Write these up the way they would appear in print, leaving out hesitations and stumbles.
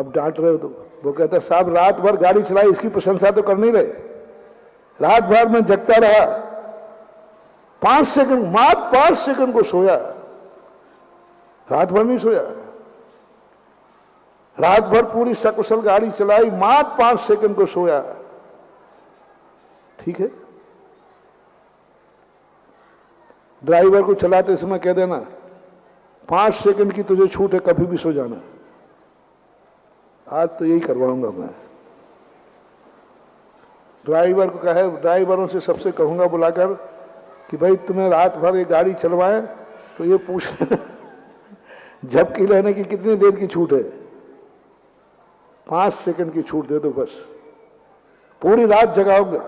अब डांट रहे हो तो वो कहता साहब रात भर गाड़ी चलाई, इसकी प्रशंसा तो कर नहीं रहे, रात भर में जगता रहा, 5 सेकंड, मात्र 5 सेकंड को सोया, रात भर नहीं सोया, रात भर पूरी सकुशल गाड़ी चलाई, मात्र 5 सेकंड को सोया, ठीक है। ड्राइवर को चलाते समय कह देना 5 सेकंड की तुझे छूट है, कभी भी सो जाना। आज तो यही करवाऊंगा मैं, ड्राइवर को कहे, ड्राइवरों से सबसे कहूंगा बुलाकर कि भाई तुम्हें रात भर ये गाड़ी चलवाए तो ये पूछ झपकी लेने की कितनी देर की छूट है, 5 सेकंड की छूट दे दो बस, पूरी रात जगाओगे।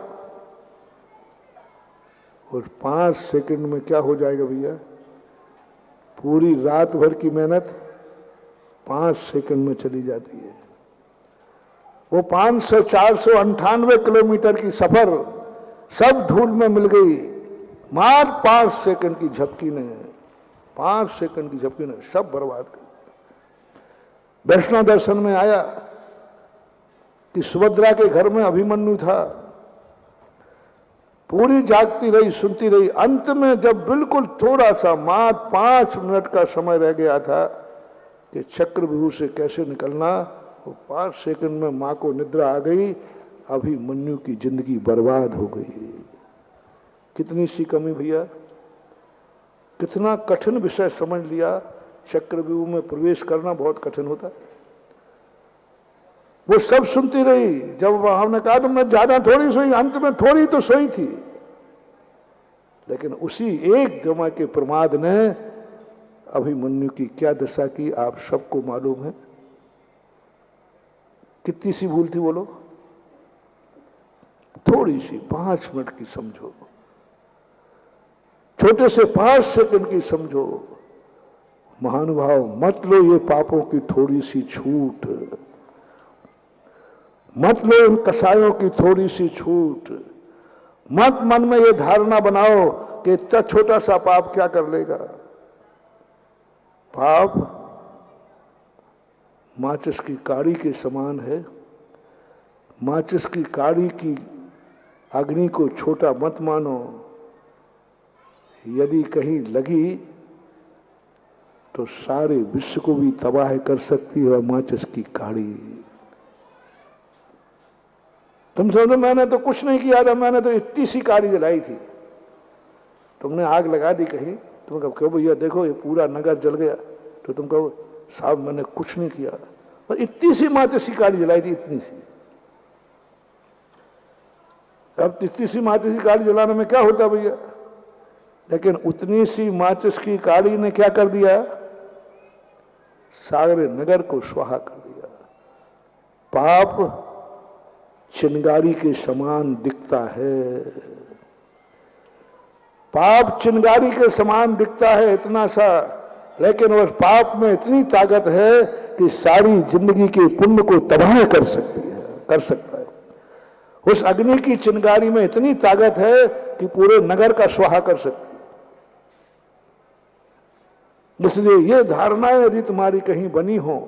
और 5 सेकंड में क्या हो जाएगा भैया, पूरी रात भर की मेहनत 5 सेकंड में चली जाती है। वो 500 498 किलोमीटर की सफर सब धूल में मिल गई, मात्र 5 सेकंड की झपकी ने, 5 सेकंड की झपकी ने सब बर्बाद कर। वैष्णव दर्शन में आया कि सुभद्रा के घर में अभिमन्यु था, पूरी जागती रही, सुनती रही, अंत में जब बिल्कुल थोड़ा सा मात्र 5 मिनट का समय रह गया था कि चक्रव्यूह से कैसे निकलना, वो 5 सेकंड में मां को निद्रा आ गई, अभिमन्यु की जिंदगी बर्बाद हो गई। कितनी सी कमी भैया, कितना कठिन विषय समझ लिया, चक्रव्यूह में प्रवेश करना बहुत कठिन होता है। वो सब सुनती रही, जब हमने कहा तो मैं ज्यादा थोड़ी सोई, अंत में थोड़ी तो सोई थी, लेकिन उसी एक दमा के प्रमाद ने अभिमन्यु की क्या दशा की आप सबको मालूम है। कितनी सी भूल थी बोलो, थोड़ी सी, 5 मिनट की समझो, छोटे से 5 सेकंड की समझो। महानुभाव, मत लो ये पापों की थोड़ी सी छूट, मत लो इन कसायों की थोड़ी सी छूट, मत मन में ये धारणा बनाओ कि इतना छोटा सा पाप क्या कर लेगा। पाप माचिस की काड़ी के समान है, माचिस की काड़ी की अग्नि को छोटा मत मानो, यदि कहीं लगी तो सारे विश्व को भी तबाह कर सकती है माचिस की काड़ी। तुम समझो मैंने तो कुछ नहीं किया था, मैंने तो इतनी सी काड़ी जलाई थी, तुमने आग लगा दी कहीं, तुम कहो भैया देखो ये पूरा नगर जल गया, तो तुम कहो साहब मैंने कुछ नहीं किया, और इतनी सी माचिस की काड़ी जलाई थी, इतनी सी। अब इतनी सी माचिस की काड़ी जलाने में क्या होता भैया, लेकिन उतनी सी माचिस की काड़ी ने क्या कर दिया, सारे नगर को स्वाहा कर दिया। पाप चिंगारी के समान दिखता है, पाप चिंगारी के समान दिखता है इतना सा, लेकिन उस पाप में इतनी ताकत है कि सारी जिंदगी के पुण्य को तबाह कर सकता है। उस अग्नि की चिंगारी में इतनी ताकत है कि पूरे नगर का स्वाहा कर सकती है। इसलिए ये धारणाएं यदि तुम्हारी कहीं बनी हो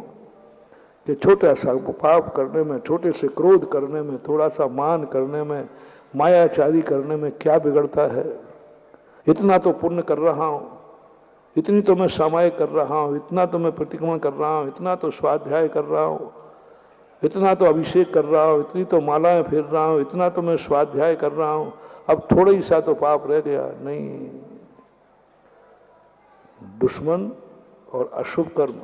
कि छोटा सा पाप करने में, छोटे से क्रोध करने में, थोड़ा सा मान करने में, मायाचारी करने में क्या बिगड़ता है, इतना तो पुण्य कर रहा हूं, इतनी तो मैं समाय कर रहा हूं, इतना तो मैं प्रतिक्रमण कर रहा हूं, इतना तो स्वाध्याय कर रहा हूं, इतना तो अभिषेक कर रहा हूं, इतनी तो मालाएं फेर रहा हूं, इतना तो मैं स्वाध्याय कर रहा हूं, अब थोड़ा ही सा तो पाप रह गया। नहीं, दुश्मन और अशुभ कर्म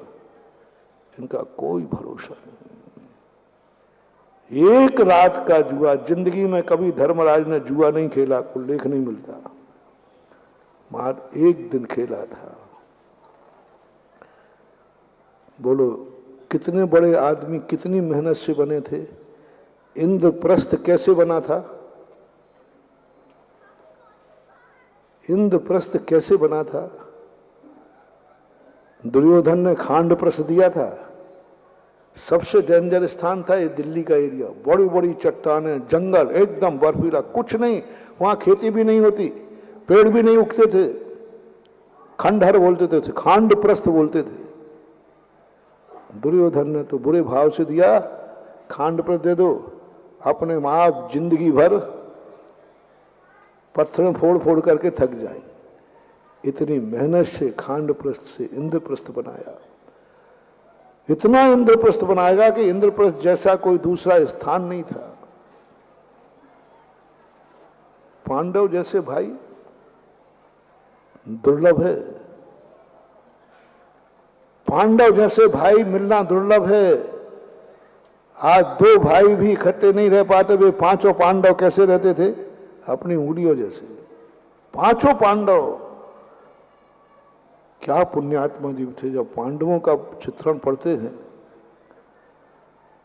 इनका कोई भरोसा नहीं। एक रात का जुआ, जिंदगी में कभी धर्मराज ने जुआ नहीं खेला, उल्लेख नहीं मिलता, मात्र एक दिन खेला था। बोलो कितने बड़े आदमी कितनी मेहनत से बने थे। इंद्रप्रस्थ कैसे बना था, इंद्रप्रस्थ कैसे बना था, दुर्योधन ने खांडप्रस्थ दिया था, सबसे डेंजर स्थान था ये दिल्ली का एरिया, बड़ी बड़ी चट्टानें, जंगल, एकदम बर्फीला, कुछ नहीं, वहां खेती भी नहीं होती, पेड़ भी नहीं उगते थे, खंडहर बोलते थे, खांडप्रस्थ बोलते थे। दुर्योधन ने तो बुरे भाव से दिया, खांड पर दे दो, अपने आप जिंदगी भर पत्थर फोड़ फोड़ करके थक जाए। इतनी मेहनत से खांडप्रस्थ से इंद्रप्रस्थ बनाया। इतना इंद्रप्रस्थ बनाएगा कि इंद्रप्रस्थ जैसा कोई दूसरा स्थान नहीं था। पांडव जैसे भाई दुर्लभ है, पांडव जैसे भाई मिलना दुर्लभ है। आज दो भाई भी इकट्ठे नहीं रह पाते, वे पांचों पांडव कैसे रहते थे? अपनी उंगलियों जैसे पांचों पांडव। क्या पुण्यात्मा जीव थे। जब पांडवों का चित्रण पढ़ते हैं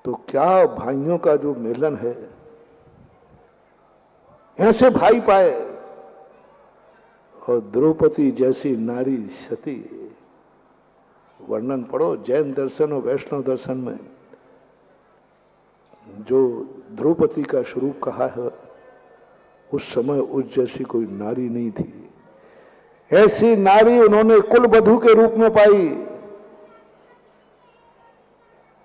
तो क्या भाइयों का जो मिलन है, ऐसे भाई पाए। और द्रौपदी जैसी नारी सती, वर्णन पढ़ो जैन दर्शन और वैष्णव दर्शन में जो द्रौपदी का स्वरूप कहा है, उस समय उस जैसी कोई नारी नहीं थी। ऐसी नारी उन्होंने कुलवधू के रूप में पाई।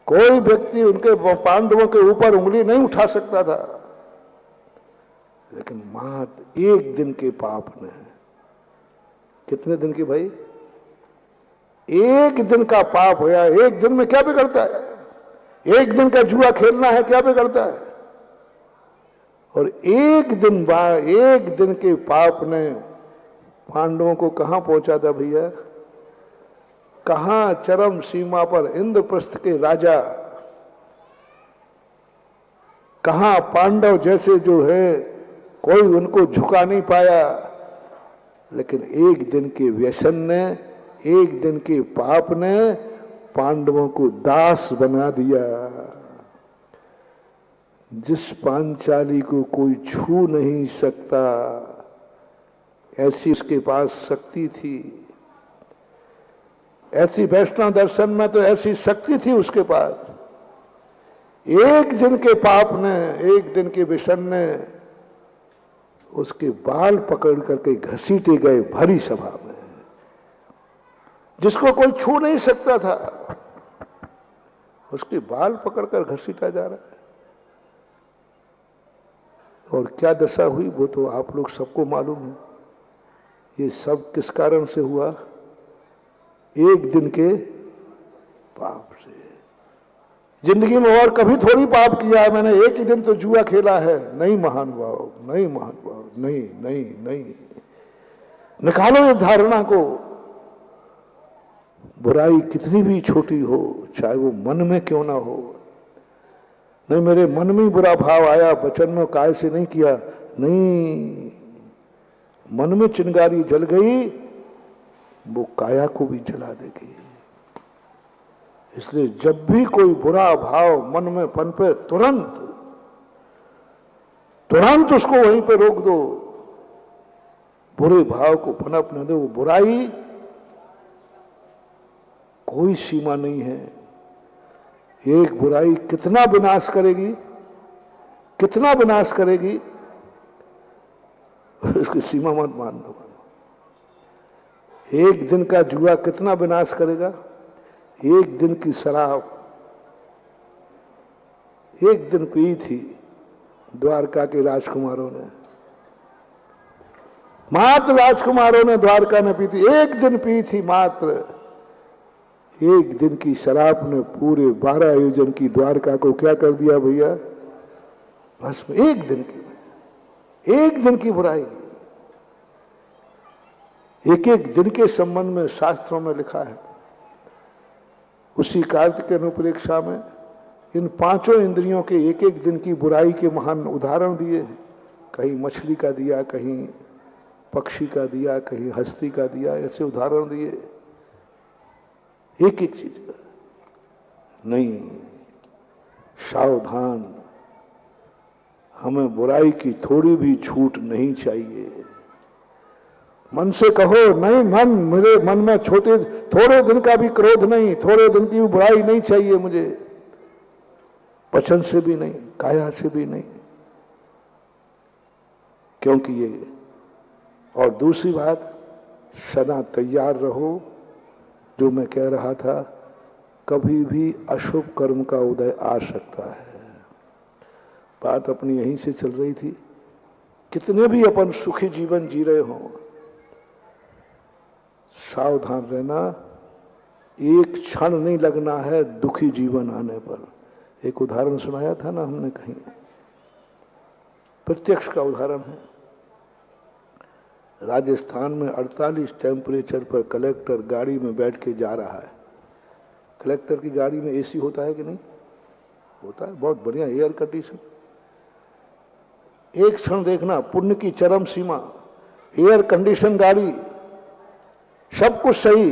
कोई व्यक्ति उनके पांडवों के ऊपर उंगली नहीं उठा सकता था, लेकिन मात्र एक दिन के पाप ने, कितने दिन की भाई? एक दिन का पाप होया। एक दिन में क्या बिगड़ता है? एक दिन का जुआ खेलना है, क्या बिगड़ता है? और एक दिन के पाप ने पांडवों को कहां पहुंचा था भैया? कहां चरम सीमा पर इंद्रप्रस्थ के राजा, कहां पांडव जैसे जो है कोई उनको झुका नहीं पाया। लेकिन एक दिन के व्यसन ने, एक दिन के पाप ने पांडवों को दास बना दिया। जिस पांचाली को कोई छू नहीं सकता, ऐसी उसके पास शक्ति थी। ऐसी वैष्णव दर्शन में तो ऐसी शक्ति थी उसके पास। एक दिन के पाप ने, एक दिन के विषण ने उसके बाल पकड़ करके घसीटे गए भरी सभा में। जिसको कोई छू नहीं सकता था, उसके बाल पकड़कर घसीटा जा रहा है। और क्या दशा हुई वो तो आप लोग सबको मालूम है। ये सब किस कारण से हुआ? एक दिन के पाप से। जिंदगी में और कभी थोड़ी पाप किया है मैंने, एक ही दिन तो जुआ खेला है। नहीं महानुभाव, नहीं महानुभाव, नहीं नहीं नहीं। निकालो इस धारणा को। बुराई कितनी भी छोटी हो, चाहे वो मन में क्यों ना हो। नहीं मेरे मन में बुरा भाव आया, वचन में काय से नहीं किया, नहीं, मन में चिंगारी जल गई, वो काया को भी जला देगी। इसलिए जब भी कोई बुरा भाव मन में पनपे, तुरंत उसको वहीं पे रोक दो। बुरे भाव को पनप न दो। वो बुराई कोई सीमा नहीं है। एक बुराई कितना विनाश करेगी, कितना विनाश करेगी, उसकी सीमा मत मानना। एक दिन का जुआ कितना विनाश करेगा? एक दिन की शराब एक दिन पी थी द्वारका के राजकुमारों ने, मात्र राजकुमारों ने द्वारका में पी थी, एक दिन पी थी मात्र। एक दिन की शराब ने पूरे 12 आयोजन की द्वारका को क्या कर दिया भैया? बस एक दिन की बुराई। एक एक दिन के संबंध में शास्त्रों में लिखा है। उसी कार्तिक अनुप्रेक्षा में इन पांचों इंद्रियों के एक एक दिन की बुराई के महान उदाहरण दिए हैं। कहीं मछली का दिया, कहीं पक्षी का दिया, कहीं हस्ती का दिया, ऐसे उदाहरण दिए। एक एक चीज का नहीं, सावधान, हमें बुराई की थोड़ी भी छूट नहीं चाहिए। मन से कहो नहीं, मेरे मन में थोड़े दिन का भी क्रोध नहीं, थोड़े दिन की भी बुराई नहीं चाहिए मुझे, वचन से भी नहीं, काया से भी नहीं। क्योंकि ये, और दूसरी बात, सदा तैयार रहो। जो मैं कह रहा था, कभी भी अशुभ कर्म का उदय आ सकता है। बात अपनी यहीं से चल रही थी। कितने भी अपन सुखी जीवन जी रहे हों, सावधान रहना, एक क्षण नहीं लगना है दुखी जीवन आने पर। एक उदाहरण सुनाया था ना हमने कहीं, प्रत्यक्ष का उदाहरण है। राजस्थान में 48 टेम्परेचर पर कलेक्टर गाड़ी में बैठ के जा रहा है। कलेक्टर की गाड़ी में एसी होता है कि नहीं होता है? बहुत बढ़िया एयर कंडीशन। एक क्षण देखना, पुण्य की चरम सीमा, एयर कंडीशन गाड़ी, सब कुछ सही,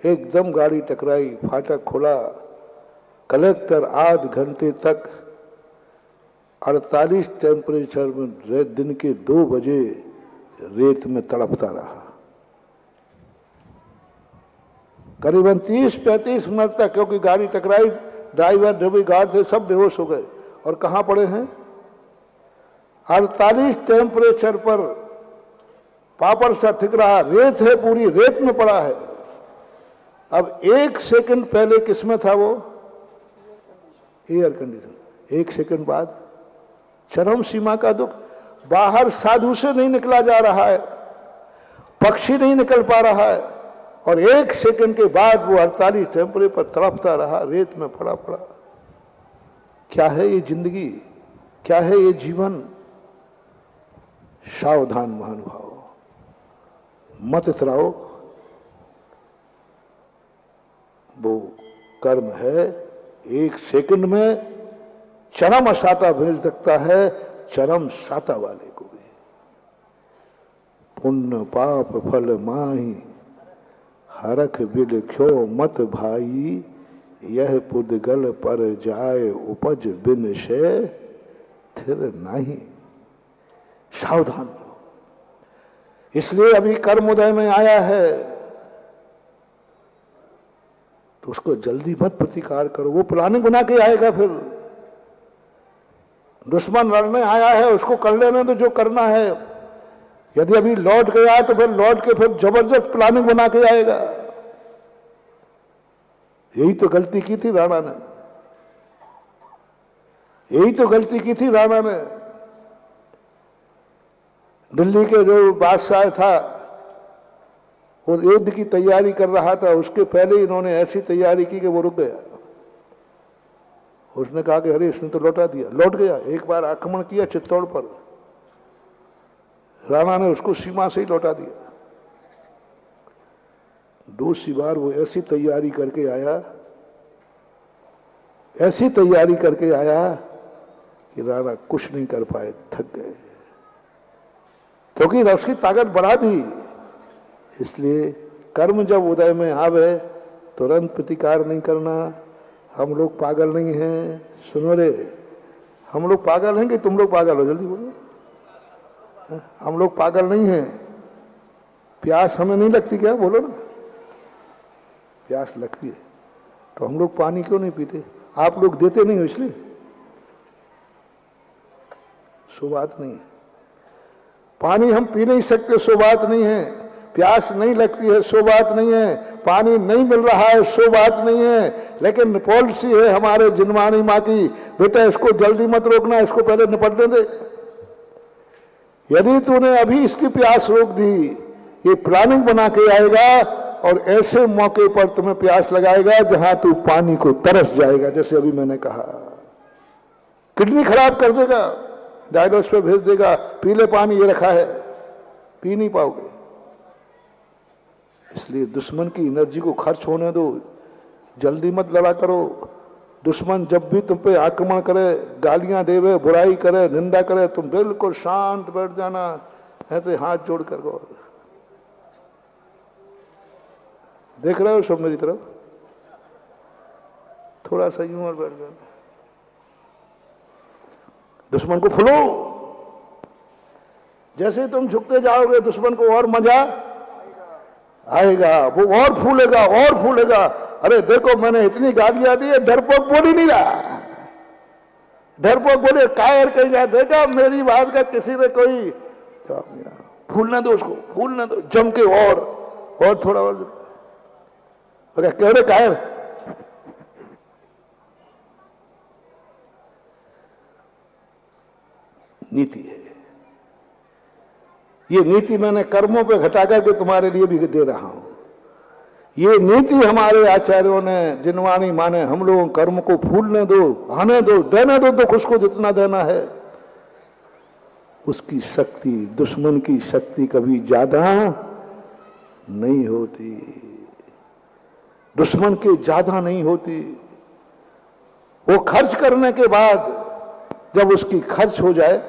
एकदम गाड़ी टकराई, फाटक खुला, कलेक्टर आध घंटे तक 48 टेम्परेचर में दिन के 2 बजे रेत में तड़पता रहा, करीबन 30-35 मिनट तक, क्योंकि गाड़ी टकराई, ड्राइवर जो भी गार्ड थे सब बेहोश हो गए। और कहां पड़े हैं? 48 टेम्परेचर पर पापड़ सा ठिक रहा, रेत है, पूरी रेत में पड़ा है। अब 1 सेकंड पहले किसमें था वो? Air condition. 1 सेकंड बाद चरम सीमा का दुख। बाहर साधु से नहीं निकला जा रहा है, पक्षी नहीं निकल पा रहा है, और 1 सेकंड के बाद वो 48 टेम्परेचर पर तड़पता रहा, रेत में पड़ा पड़ा। क्या है ये जिंदगी? क्या है ये जीवन? सावधान महानुभाव, मत इतराओ। वो कर्म है, 1 सेकंड में चरम असाता भेज सकता है, चरम साता वाले को भी। पुण्य पाप फल माही, हरख बिलख्यो मत भाई, यह पुद्गल पर जाए उपज बिन से थिर नहीं। सावधान हो। इसलिए अभी कर्मोदय में आया है तो उसको जल्दी मत प्रतिकार करो। वो प्लानिंग बना के आएगा, फिर दुश्मन लड़ने आया है, उसको कर लेने तो जो करना है। यदि अभी लौट गया तो फिर लौट के फिर जबरदस्त प्लानिंग बना के आएगा। यही तो गलती की थी राणा ने, यही तो गलती की थी राणा ने। दिल्ली के जो बादशाह था वो युद्ध की तैयारी कर रहा था, उसके पहले इन्होंने ऐसी तैयारी की कि वो रुक गया। उसने कहा कि अरे इसने तो लौटा दिया, लौट गया। एक बार आक्रमण किया चित्तौड़ पर, राणा ने उसको सीमा से ही लौटा दिया। दूसरी बार वो ऐसी तैयारी करके आया, ऐसी तैयारी करके आया कि राणा कुछ नहीं कर पाए, थक गए, क्योंकि उसकी ताकत बढ़ा दी। इसलिए कर्म जब उदय में आवे तुरंत प्रतिकार नहीं करना। हम लोग पागल नहीं हैं, सुनो रे, हम लोग पागल हैं कि तुम लोग पागल हो? जल्दी बोलो। हम लोग पागल नहीं हैं। प्यास हमें नहीं लगती क्या? बोलो ना। प्यास लगती है तो हम लोग पानी क्यों नहीं पीते? आप लोग देते नहीं हो इसलिए। सो बात नहीं है। पानी हम पी नहीं सकते, सो बात नहीं है। प्यास नहीं लगती है, सो बात नहीं है। पानी नहीं मिल रहा है, सो बात नहीं है। लेकिन पॉलिसी है हमारे जिनवानी माँ की, बेटा इसको जल्दी मत रोकना, इसको पहले निपटने दे। यदि तूने अभी इसकी प्यास रोक दी, ये प्लानिंग बना के आएगा और ऐसे मौके पर तुम्हें प्यास लगाएगा जहां तू पानी को तरस जाएगा। जैसे अभी मैंने कहा, किडनी खराब कर देगा, डायलिसिस पे भेज देगा, पीले पानी ये रखा है, पी नहीं पाओगे। इसलिए दुश्मन की एनर्जी को खर्च होने दो, जल्दी मत लड़ा करो। दुश्मन जब भी तुम पे आक्रमण करे, गालियां देवे, बुराई करे, निंदा करे, तुम बिल्कुल शांत बैठ जाना है, तो हाथ जोड़ कर गौर। देख रहे हो सब मेरी तरफ? थोड़ा सा यूं और बैठ जाना। दुश्मन को फूलो। जैसे तुम झुकते जाओगे दुश्मन को और मजा आएगा, वो और फूलेगा और फूलेगा। अरे देखो मैंने इतनी गालियां दी है, डरपोक बोल ही नहीं रहा। डरपोक बोले कायर कहेगा, देखा मेरी बात का किसी ने कोई जवाब नहीं रहा। फूलने दो उसको, फूलने दो जम के, और थोड़ा और कह रहे कायर नीति है। ये नीति मैंने कर्मों पे घटा करके तुम्हारे लिए भी दे रहा हूं। ये नीति हमारे आचार्यों ने जिनवाणी माने, हम लोगों कर्म को फूलने दो, आने दो, देने दो दुख उसको जितना देना है। उसकी शक्ति, दुश्मन की शक्ति कभी ज्यादा नहीं होती, दुश्मन की ज्यादा नहीं होती। वो खर्च करने के बाद जब उसकी खर्च हो जाए,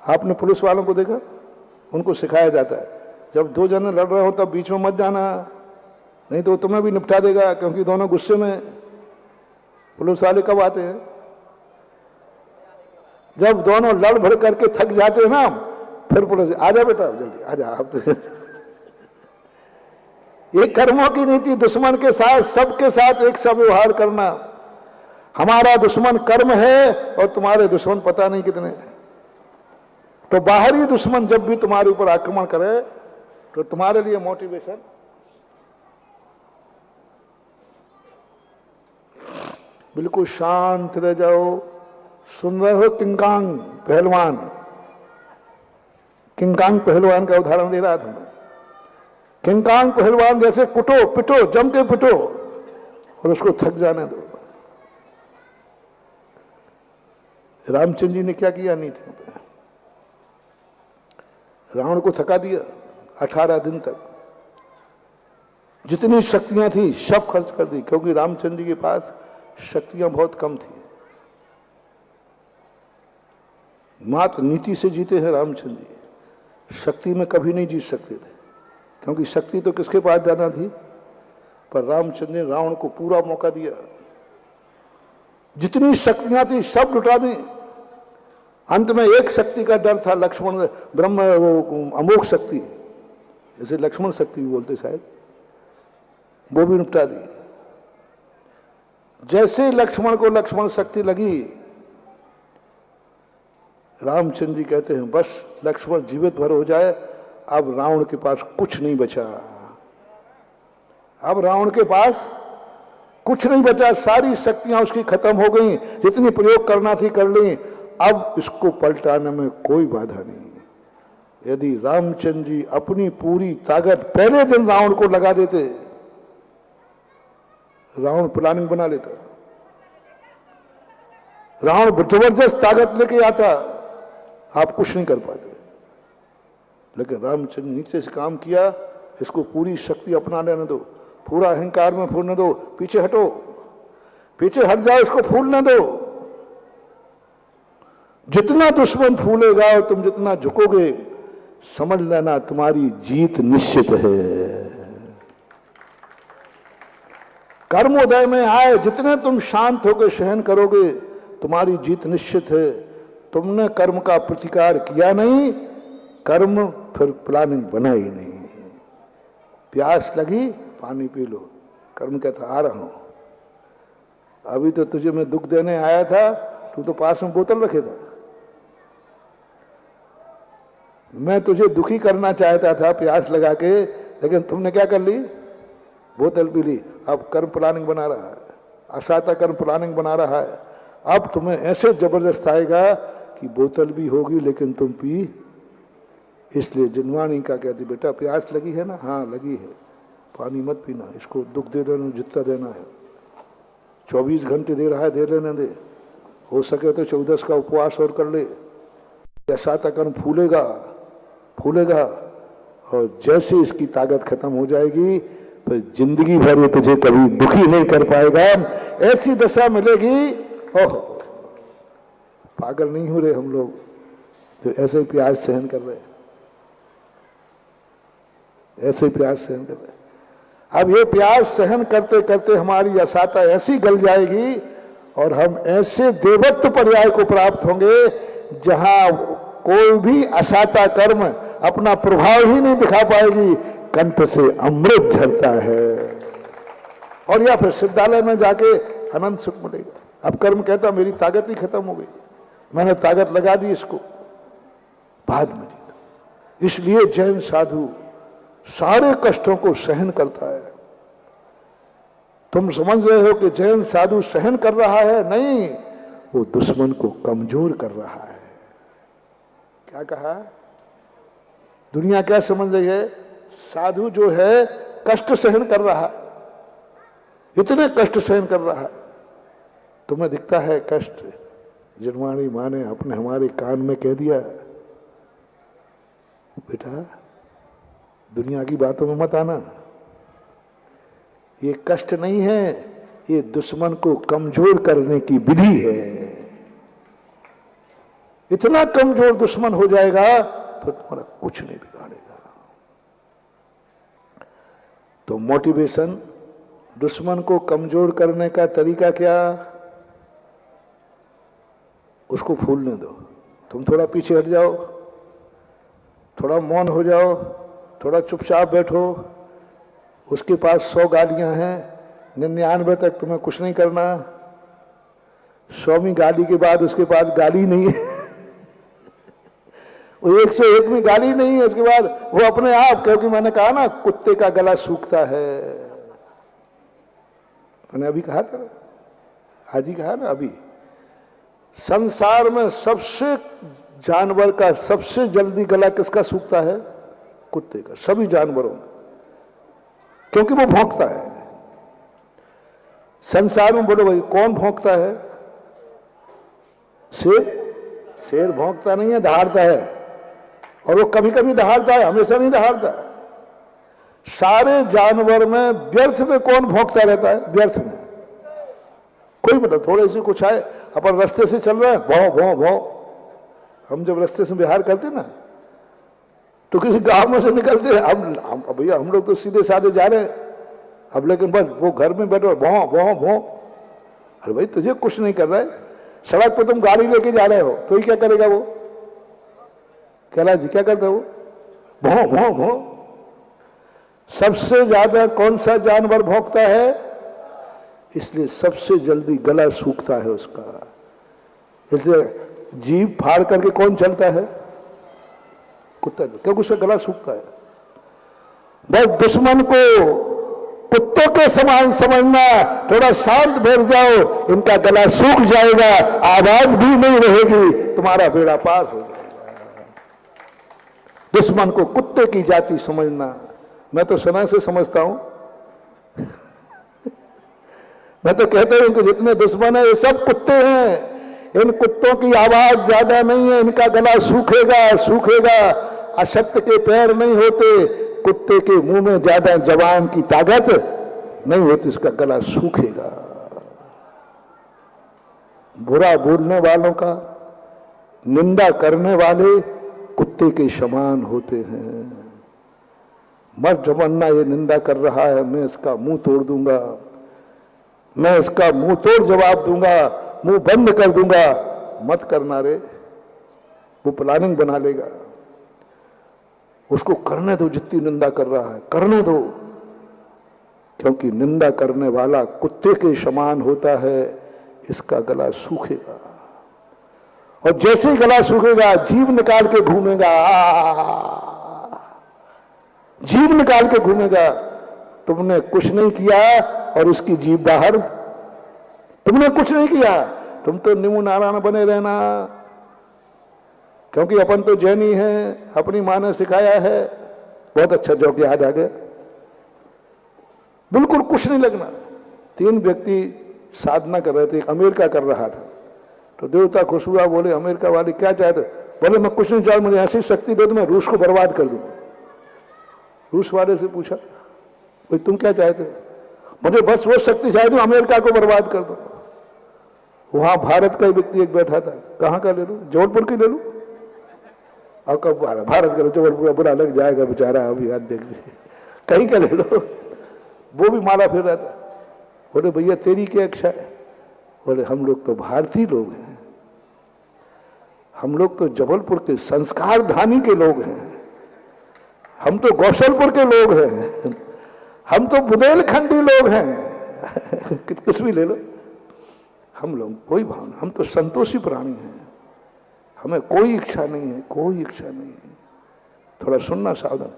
आपने पुलिस वालों को देखा, उनको सिखाया जाता है जब दो जने लड़ रहे हो तब बीच में मत जाना, नहीं तो तुम्हें भी निपटा देगा, क्योंकि दोनों गुस्से में। पुलिस वाले कब आते हैं? जब दोनों लड़ भड़ करके थक जाते हैं ना, फिर पुलिस आजा बेटा जल्दी आजा आप तो। ये कर्मों की नीति, दुश्मन के साथ सबके साथ एक सा व्यवहार करना। हमारा दुश्मन कर्म है और तुम्हारे दुश्मन पता नहीं कितने। तो बाहरी दुश्मन जब भी तुम्हारे ऊपर आक्रमण करे तो तुम्हारे लिए मोटिवेशन, बिल्कुल शांत रह जाओ। सुन रहे हो किंकांग पहलवान, किंकांग पहलवान का उदाहरण दे रहा था मैं। किंकांग पहलवान जैसे कुटो पिटो, जम के पिटो और उसको थक जाने दो। रामचंद्र जी ने क्या किया नीति पे? रावण को थका दिया 18 दिन तक। जितनी शक्तियां थी सब खर्च कर दी, क्योंकि रामचंद्र जी के पास शक्तियां बहुत कम थी। मात्र नीति से जीते हैं रामचंद्र जी, शक्ति में कभी नहीं जीत सकते थे, क्योंकि शक्ति तो किसके पास ज्यादा थी। पर रामचंद्र ने रावण को पूरा मौका दिया, जितनी शक्तियां थी सब लुटा दी। अंत में एक शक्ति का डर था, लक्ष्मण, ब्रह्म, वो अमोघ शक्ति, जैसे लक्ष्मण शक्ति भी बोलते शायद, वो भी निपटा दी। जैसे लक्ष्मण को लक्ष्मण शक्ति लगी, रामचंद्र जी कहते हैं बस लक्ष्मण जीवित भर हो जाए, अब रावण के पास कुछ नहीं बचा। अब रावण के पास कुछ नहीं बचा, सारी शक्तियां उसकी खत्म हो गई, जितनी प्रयोग करना थी कर ली। अब इसको पलटाने में कोई बाधा नहीं। यदि रामचंद्र जी अपनी पूरी ताकत पहले दिन रावण को लगा देते, रावण प्लानिंग बना लेता, रावण जबरदस्त ताकत लेके आता, आप कुछ नहीं कर पाते। लेकिन रामचंद्र नीचे से काम किया, इसको पूरी शक्ति अपना लेने दो, पूरा अहंकार में फूलने दो, पीछे हटो, पीछे हट जाओ, इसको फूलने दो। जितना दुश्मन फूलेगा और तुम जितना झुकोगे, समझ लेना तुम्हारी जीत निश्चित है। कर्मोदय में आए, जितने तुम शांत होकर सहन करोगे, तुम्हारी जीत निश्चित है। तुमने कर्म का प्रतिकार किया नहीं, कर्म फिर प्लानिंग बनाई नहीं। प्यास लगी, पानी पी लो, कर्म कहता आ रहा हूं। अभी तो तुझे मैं दुख देने आया था, तू तो पास में बोतल रखे था। मैं तुझे दुखी करना चाहता था प्यास लगा के, लेकिन तुमने क्या कर ली? बोतल पी ली। अब कर्म प्लानिंग बना रहा है, असाता कर्म प्लानिंग बना रहा है। अब तुम्हें ऐसे जबरदस्त आएगा कि बोतल भी होगी लेकिन तुम पी। इसलिए जिनवाणी का कहती, बेटा प्यास लगी है ना? हाँ लगी है, पानी मत पीना, इसको दुख दे देना जितना देना है। 24 घंटे दे रहा है, दे लेने दे। हो सके तो 14 का उपवास और कर ले। ऐसा कर्म फूलेगा फूलेगा, और जैसे इसकी ताकत खत्म हो जाएगी, फिर जिंदगी भर ये तुझे कभी दुखी नहीं कर पाएगा। ऐसी दशा मिलेगी। ओह, पागल नहीं हो रहे हम लोग जो ऐसे प्यास सहन कर रहे, ऐसे प्यास सहन कर रहे। अब ये प्यास सहन करते करते हमारी असाता ऐसी गल जाएगी और हम ऐसे देवत्व पर्याय को प्राप्त होंगे जहां कोई भी असाता कर्म अपना प्रभाव ही नहीं दिखा पाएगी, कंठ से अमृत झरता है। और या फिर सिद्धालय में जाके अनंत सुख मिलेगा। अब कर्म कहता मेरी ताकत ही खत्म हो गई, मैंने ताकत लगा दी इसको, बाद में जीता। इसलिए जैन साधु सारे कष्टों को सहन करता है। तुम समझ रहे हो कि जैन साधु सहन कर रहा है? नहीं, वो दुश्मन को कमजोर कर रहा है। क्या कहा? दुनिया क्या समझ रही है? साधु जो है कष्ट सहन कर रहा है, इतने कष्ट सहन कर रहा है। तुम्हें दिखता है कष्ट? जिनवाणी माँ ने अपने हमारे कान में कह दिया, बेटा दुनिया की बातों में मत आना, ये कष्ट नहीं है, ये दुश्मन को कमजोर करने की विधि है। इतना कमजोर दुश्मन हो जाएगा तो तुम्हारा कुछ नहीं बिगाड़ेगा। तो मोटिवेशन, दुश्मन को कमजोर करने का तरीका क्या? उसको फूलने दो। तुम थोड़ा पीछे हट जाओ, थोड़ा मौन हो जाओ, थोड़ा चुपचाप बैठो। उसके पास 100 गालियां हैं, 99 तक तुम्हें कुछ नहीं करना। 100वीं गाली के बाद उसके पास गाली नहीं है, वो 101वीं गाली नहीं है, उसके बाद वो अपने आप, क्योंकि मैंने कहा ना कुत्ते का गला सूखता है। मैंने अभी कहा था, आज ही कहा ना अभी, संसार में सबसे जानवर का सबसे जल्दी गला किसका सूखता है? कुत्ते का, सभी जानवरों में, क्योंकि वो भौंकता है। संसार में बोलो भाई कौन भौंकता है? शेर? शेर भौंकता नहीं है, दहाड़ता है, और वो कभी कभी दहाड़ता है, हमेशा नहीं दहाड़ता। सारे जानवर में व्यर्थ में कौन भौंकता रहता है? व्यर्थ में कोई, मतलब थोड़े से कुछ आए, अपन रास्ते से चल रहे हैं, भौ भौ भौ। हम जब रास्ते से बिहार करते ना, तो किसी गांव में से निकलते, हम भैया हम लोग तो सीधे साधे जा रहे हैं, अब लेकिन बस वो घर में बैठो, भौ भौ भौ। अरे भाई तुझे कुछ नहीं कर रहा है, सड़क पर तुम गाड़ी लेके जा रहे हो, तो ही क्या करेगा वो? कैलाश जी क्या करता है वो? भौ भौ भौ। सबसे ज्यादा कौन सा जानवर भौंकता है? इसलिए सबसे जल्दी गला सूखता है उसका। इसलिए जीभ फाड़ करके कौन चलता है? कुत्ता, क्योंकि उसका गला सूखता है। बस दुश्मन को कुत्तों के समान समझना, थोड़ा शांत बैठ जाओ, इनका गला सूख जाएगा, आवाज भी नहीं रहेगी, तुम्हारा बेड़ा पार हो जाएगा। दुश्मन को कुत्ते की जाति समझना। मैं तो समय से समझता हूं, मैं तो कहता हूं कि जितने दुश्मन है ये सब कुत्ते हैं। इन कुत्तों की आवाज ज्यादा नहीं है, इनका गला सूखेगा सूखेगा। अशक्त के पैर नहीं होते, कुत्ते के मुंह में ज्यादा जवान की ताकत नहीं होती, इसका गला सूखेगा। बुरा बोलने वालों का, निंदा करने वाले कुत्ते के समान होते हैं। मत जमन्ना ये निंदा कर रहा है, मैं इसका मुंह तोड़ दूंगा, मैं इसका मुंह तोड़ जवाब दूंगा, मुंह बंद कर दूंगा। मत करना रे, वो प्लानिंग बना लेगा। उसको करने दो, जितनी निंदा कर रहा है करने दो, क्योंकि निंदा करने वाला कुत्ते के समान होता है, इसका गला सूखेगा। और जैसे ही गला सूखेगा जीभ निकाल के घूमेगा, जीभ निकाल के घूमेगा। तुमने कुछ नहीं किया और उसकी जीभ बाहर। तुमने कुछ नहीं किया, तुम तो नींबू नारायण बने रहना, क्योंकि अपन तो जैनी हैं, अपनी मां ने सिखाया है। बहुत अच्छा जोक याद आ गया, बिल्कुल कुछ नहीं लगना। 3 व्यक्ति साधना कर रहे थे, एक अमेरिका कर रहा था, तो देवता खुश हुआ, बोले अमेरिका वाले क्या चाहते? बोले मैं कुछ नहीं चाहता, मुझे ऐसी शक्ति दे दो मैं रूस को बर्बाद कर दूं। रूस वाले से पूछा, भाई तुम क्या चाहते? मुझे बस वो शक्ति चाहिए, अमेरिका को बर्बाद कर दो। वहां भारत का व्यक्ति एक बैठा था, कहां का ले लूं? जबलपुर की ले लूं? और कब भारत का? जबलपुर बुरा लग जाएगा बेचारा, अभी याद देख लीजिए, कहीं का ले लो। वो भी मारा फिर रहा था। बोले भैया तेरी क्या इच्छा है? बोले हम लोग तो भारतीय लोग हैं, हम लोग तो जबलपुर के संस्कार धानी के लोग हैं, हम तो गौशलपुर के लोग हैं, हम तो बुंदेलखंडी लोग हैं। कुछ भी ले लो, हम लोग कोई भावना, हम तो संतोषी प्राणी हैं, हमें कोई इच्छा नहीं है, कोई इच्छा नहीं है। थोड़ा सुनना सावधान,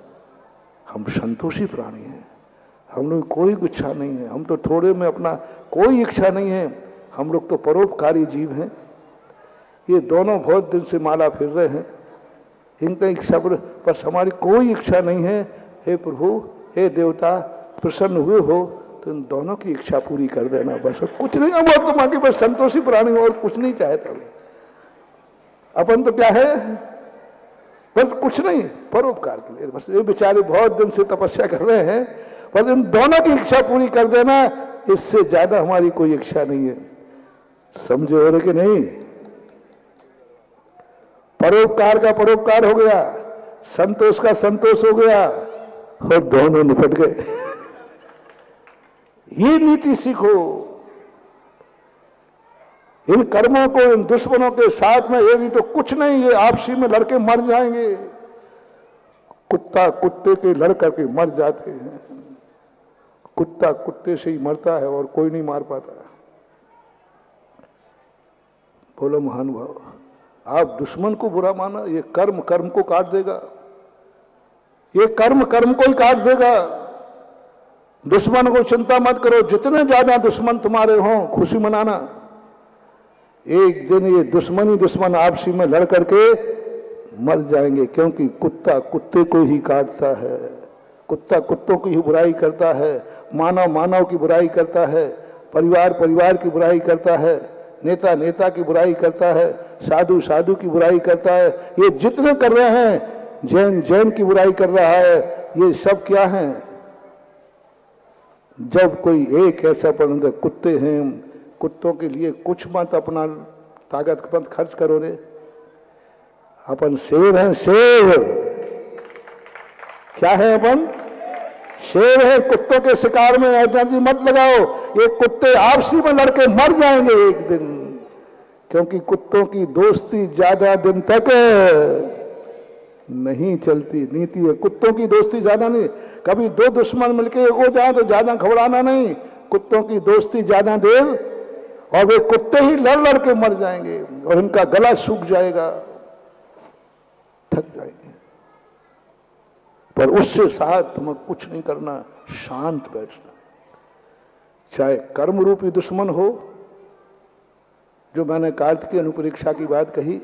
हम संतोषी प्राणी हैं, हम लोग कोई इच्छा नहीं है, हम तो थोड़े में अपना कोई इच्छा नहीं है, हम लोग तो परोपकारी जीव हैं। ये दोनों बहुत दिन से माला फिर रहे हैं, इनका इच्छा पर हमारी कोई इच्छा नहीं है। हे प्रभु, हे देवता, प्रसन्न हुए हो तो इन दोनों की इच्छा पूरी कर देना, बस कुछ नहीं। अब तो बाकी बस संतोषी प्राणी और कुछ नहीं चाहता। अपन तो क्या है, बस कुछ नहीं, परोपकार के लिए। बस ये बेचारे बहुत दिन से तपस्या कर रहे हैं, पर इन दोनों की इच्छा पूरी कर देना, इससे ज्यादा हमारी कोई इच्छा नहीं है। समझे हो रहे कि नहीं? परोपकार का परोपकार हो गया, संतोष का संतोष हो गया और दोनों निपट गए। ये नीति सीखो। इन कर्मों को, इन दुश्मनों के साथ में ये नहीं तो कुछ नहीं, ये आपसी में लड़के मर जाएंगे। कुत्ता कुत्ते के लड़ करके मर जाते हैं। कुत्ता कुत्ते से ही मरता है और कोई नहीं मार पाता। बोलो महानुभाव, आप दुश्मन को बुरा माना, ये कर्म कर्म को काट देगा। ये कर्म कर्म को ही काट देगा। दुश्मन को चिंता मत करो, जितने ज्यादा दुश्मन तुम्हारे हों खुशी मनाना। एक दिन ये दुश्मन ही दुश्मन आपसी में लड़ करके मर जाएंगे, क्योंकि कुत्ता कुत्ते को ही काटता है, कुत्ता कुत्तों की ही बुराई करता है, मानव मानव की बुराई करता है, परिवार परिवार की बुराई करता है, नेता नेता की बुराई करता है, साधु साधु की बुराई करता है। ये जितने कर रहे हैं, जैन जैन की बुराई कर रहा है, ये सब क्या है? जब कोई एक ऐसा पर कुत्ते हैं, कुत्तों के लिए कुछ मत अपना ताकत मत खर्च करो रे। अपन शेर हैं, शेर। क्या है अपन? शेर है। कुत्तों के शिकार में एनर्जी मत लगाओ। ये कुत्ते आपसी में लड़के मर जाएंगे एक दिन, क्योंकि कुत्तों की दोस्ती ज्यादा दिन तक नहीं चलती। नीति है कुत्तों की दोस्ती ज्यादा नहीं। कभी दो दुश्मन मिलके एक हो जाए तो ज्यादा घबराना नहीं। कुत्तों की दोस्ती ज्यादा देर, और वे कुत्ते ही लड़ लड़ के मर जाएंगे और इनका गला सूख जाएगा, थक जाएंगे। पर उससे साथ तुम्हें कुछ नहीं करना, शांत बैठना। चाहे कर्म रूपी दुश्मन हो, जो मैंने कार्तिकीय अनुपरीक्षा की बात कही,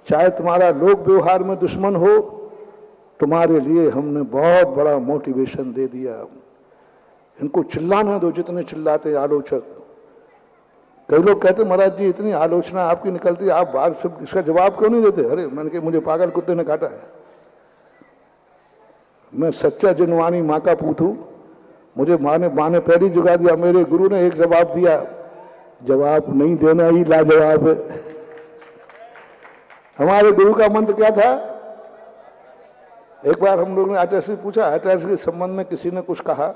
चाहे तुम्हारा लोक व्यवहार में दुश्मन हो, तुम्हारे लिए हमने बहुत बड़ा मोटिवेशन दे दिया। इनको चिल्लाना दो जितने चिल्लाते आलोचक। कई लोग कहते महाराज जी इतनी आलोचना आपकी निकलती है, आप बाहर से इसका जवाब क्यों नहीं देते? अरे मैंने कहा मुझे पागल कुत्ते ने काटा है। मैं सच्चा जिनवानी माँ का पूत हूं। मुझे माँ ने पैरी जुगा दिया। मेरे गुरु ने एक जवाब दिया, जवाब नहीं देना ही लाजवाब है। हमारे गुरु का मंत्र क्या था? एक बार हम लोगों ने आचार्य से पूछा, आचार्य के संबंध में किसी ने कुछ कहा,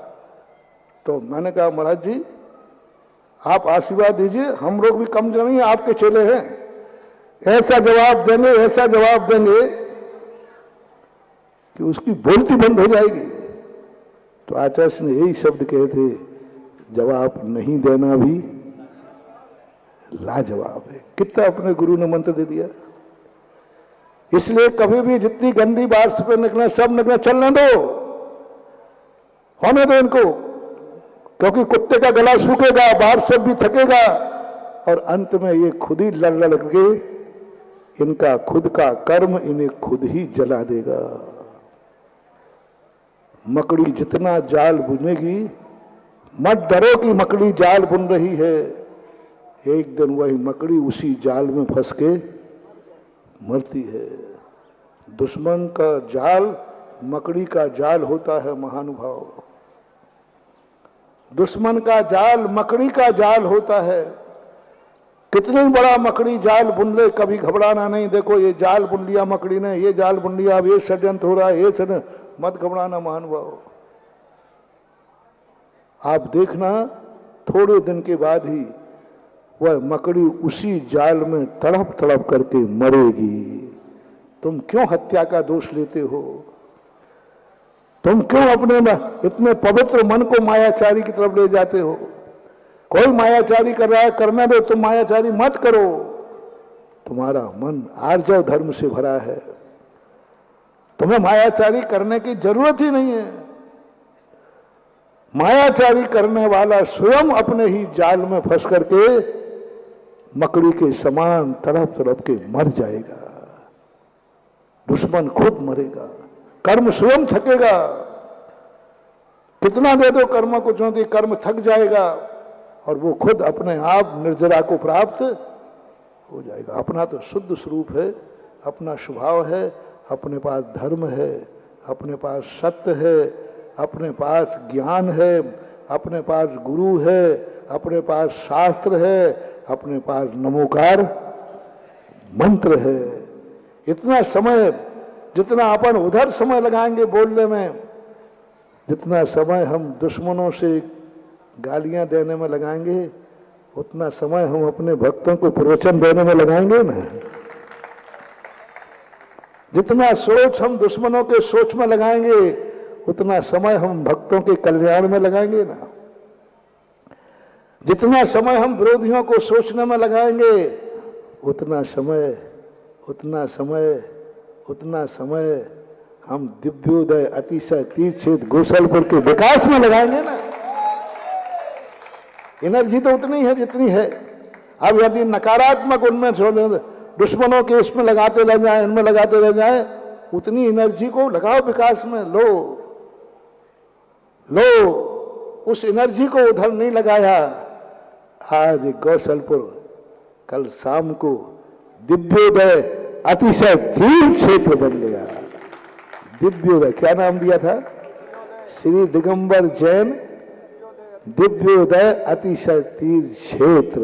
तो मैंने कहा महाराज जी आप आशीर्वाद दीजिए, हम लोग भी कम नहीं है, आपके चेले हैं। ऐसा जवाब देंगे, ऐसा जवाब देंगे कि उसकी बोलती बंद हो जाएगी। तो आचार्य ने यही शब्द कहे थे, जवाब नहीं देना भी लाजवाब है। कितना अपने गुरु ने मंत्र दे दिया। इसलिए कभी भी जितनी गंदी बात से निकले, सब निकले, चलने दो, होने दो इनको, क्योंकि कुत्ते का गला सूखेगा, बाहर सब भी थकेगा, और अंत में ये खुद ही लड़ लड़ के इनका खुद का कर्म इन्हें खुद ही जला देगा। मकड़ी जितना जाल बुनेगी, मत डरो कि मकड़ी जाल बुन रही है, एक दिन वही मकड़ी उसी जाल में फंस के मरती है। दुश्मन का जाल मकड़ी का जाल होता है महानुभाव। दुश्मन का जाल मकड़ी का जाल होता है। कितनी बड़ा मकड़ी जाल बुन ले, कभी घबराना नहीं। देखो ये जाल बुन लिया मकड़ी ने, ये जाल बुन लिया, अब ये षड्यंत्र हो रहा है, ये षड्यंत्र, मत घबराना महानुभाव। आप देखना थोड़े दिन के बाद ही वह मकड़ी उसी जाल में तड़प तड़प करके मरेगी। तुम क्यों हत्या का दोष लेते हो? तुम क्यों अपने इतने पवित्र मन को मायाचारी की तरफ ले जाते हो? कोई मायाचारी कर रहा है, करने दो, तुम मायाचारी मत करो। तुम्हारा मन आर्जव धर्म से भरा है, तुम्हें मायाचारी करने की जरूरत ही नहीं है। मायाचारी करने वाला स्वयं अपने ही जाल में फंस करके मकड़ी के समान तड़प तड़प के मर जाएगा। दुश्मन खुद मरेगा, कर्म स्वयं थकेगा। कितना दे दो कर्म को चुनौती, कर्म थक जाएगा और वो खुद अपने आप निर्जरा को प्राप्त हो जाएगा। अपना तो शुद्ध स्वरूप है, अपना स्वभाव है, अपने पास धर्म है, अपने पास सत्य है, अपने पास ज्ञान है, अपने पास गुरु है, अपने पास शास्त्र है, अपने पास नमोकार मंत्र है। इतना समय जितना अपन उधर समय लगाएंगे बोलने में, जितना समय हम दुश्मनों से गालियां देने में लगाएंगे, उतना समय हम अपने भक्तों को प्रवचन देने में लगाएंगे ना। जितना सोच हम दुश्मनों के सोच में लगाएंगे, उतना समय हम भक्तों के कल्याण में लगाएंगे ना। जितना समय हम विरोधियों को सोचने में लगाएंगे, उतना समय हम दिव्योदय अतिशय तीर्थ गोसलपुर के विकास में लगाएंगे ना। एनर्जी तो उतनी है जितनी है। अब यदि नकारात्मक उनमें दुश्मनों के इसमें लगाते रह जाए, इनमें लगाते रह जाए, उतनी एनर्जी को लगाओ विकास में। लो उस एनर्जी को उधर नहीं लगाया। आज गौसलपुर कल शाम को दिव्योदय अतिशय तीर्थ क्षेत्र बन गया। दिव्योदय क्या नाम दिया था? श्री दिगंबर जैन दिव्योदय अतिशय तीर्थ क्षेत्र।